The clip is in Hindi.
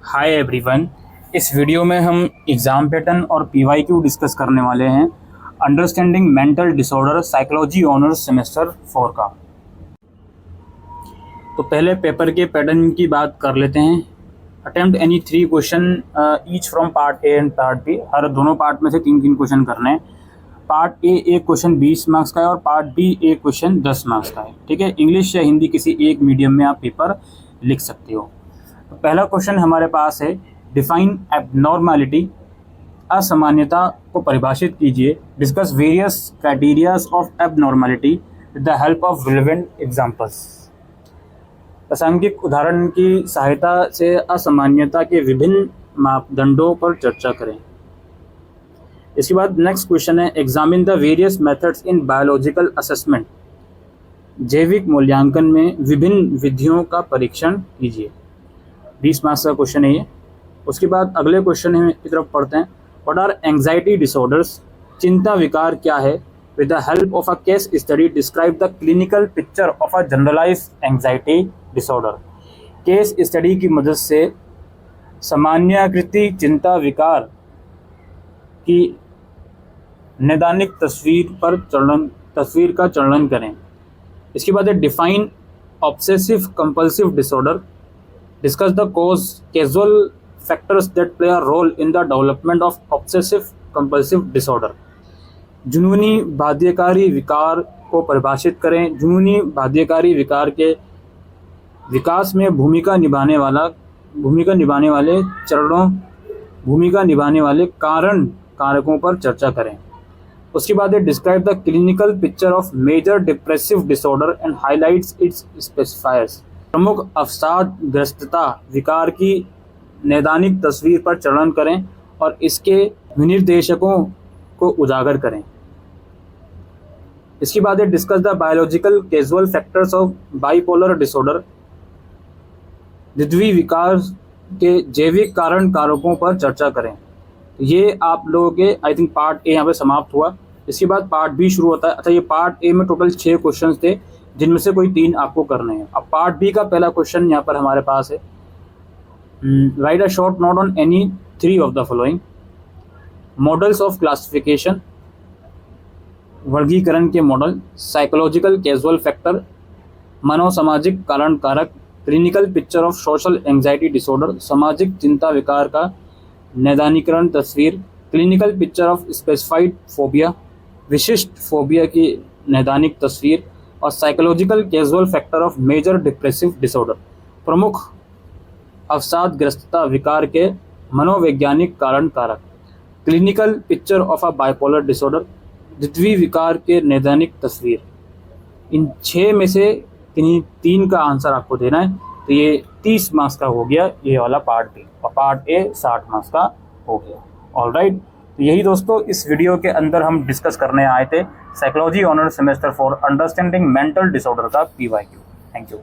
Hi everyone. इस वीडियो में हम एग्ज़ाम पैटर्न और पीवाईक्यू डिस्कस करने वाले हैं understanding mental disorder psychology honours semester 4 का। तो पहले पेपर के पैटर्न की बात कर लेते हैं। Attempt any 3 question each from part A and part B. हर दोनों पार्ट में से 3-3 क्वेश्चन करने हैं। पार्ट ए एक क्वेश्चन 20 मार्क्स का है और पार्ट बी एक क्वेश्चन 10 मार्क्स का है। ठीक है, इंग्लिश या हिंदी किसी एक मीडियम में आप पेपर लिख सकते हो। तो पहला क्वेश्चन हमारे पास है, डिफाइन एबनॉर्मलिटी, असामान्यता को परिभाषित कीजिए। Discuss various criterias of abnormality with the help of relevant examples. प्रासंगिक उदाहरण की सहायता से असामान्यता के विभिन्न मापदंडों पर चर्चा करें। इसके बाद नेक्स्ट क्वेश्चन है, examine the various methods in biological assessment. जैविक मूल्यांकन में विभिन्न विधियों का परीक्षण कीजिए। 20 मार्क्स का क्वेश्चन है ये। उसके बाद अगले क्वेश्चन की तरफ पढ़ते हैं। What are anxiety disorders? चिंता विकार क्या है? With the help of a case study describe the clinical picture of a generalized anxiety disorder. Case study की मदद से सामान्यीकृत चिंता विकार की नैदानिक तस्वीर का वर्णन करें। इसके बाद है, define obsessive compulsive disorder. Discuss the causal factors that play a role in the development of obsessive compulsive disorder. जुनूनी बाध्यकारी विकार को परिभाषित करें। जुनूनी बाध्यकारी विकार के विकास में भूमिका निभाने वाले कारकों पर चर्चा करें। उसके बाद describe the clinical picture of major depressive disorder and highlights its specifiers. प्रमुख अवसादग्रस्तता विकार की नैदानिक तस्वीर पर वर्णन करें और इसके विनिर्देशकों को उजागर करें। इसके बाद है, discuss the biological casual factors of bipolar disorder. द्विध्रुवी विकार के जैविक कारण कारकों पर चर्चा करें। ये आप लोगों के आई थिंक पार्ट ए यहाँ पे समाप्त हुआ। इसके बाद पार्ट बी शुरू होता है। अच्छा, ये पार्ट ए में टोटल 6 क्वेश्चन थे जिनमें से कोई 3 आपको करने हैं। अब पार्ट बी का पहला क्वेश्चन यहाँ पर हमारे पास है, write a short note on any 3 of the following. Models of classification, वर्गीकरण के मॉडल। साइकोलॉजिकल कैजुअल फैक्टर, मनोसामाजिक कारण कारक। Clinical picture of social anxiety disorder, सामाजिक चिंता विकार का नैदानिकरण तस्वीर। Clinical picture of specified phobia, विशिष्ट फोबिया की नैदानिक तस्वीर। और psychological casual factor of major depressive disorder, प्रमुख अवसादग्रस्तता विकार के मनोवैज्ञानिक कारण कारक। Clinical picture of a bipolar disorder, द्विध्रुवी विकार के नैदानिक तस्वीर। इन 6 में से 3 का आंसर आपको देना है। तो ये 30 मार्क्स का हो गया ये वाला पार्ट बी, और पार्ट ए 60 मार्क्स का हो गया। ऑलराइट, तो यही दोस्तों इस वीडियो के अंदर हम डिस्कस करने आए थे psychology honours semester 4 understanding mental disorder का पीवाईक्यू। Thank you.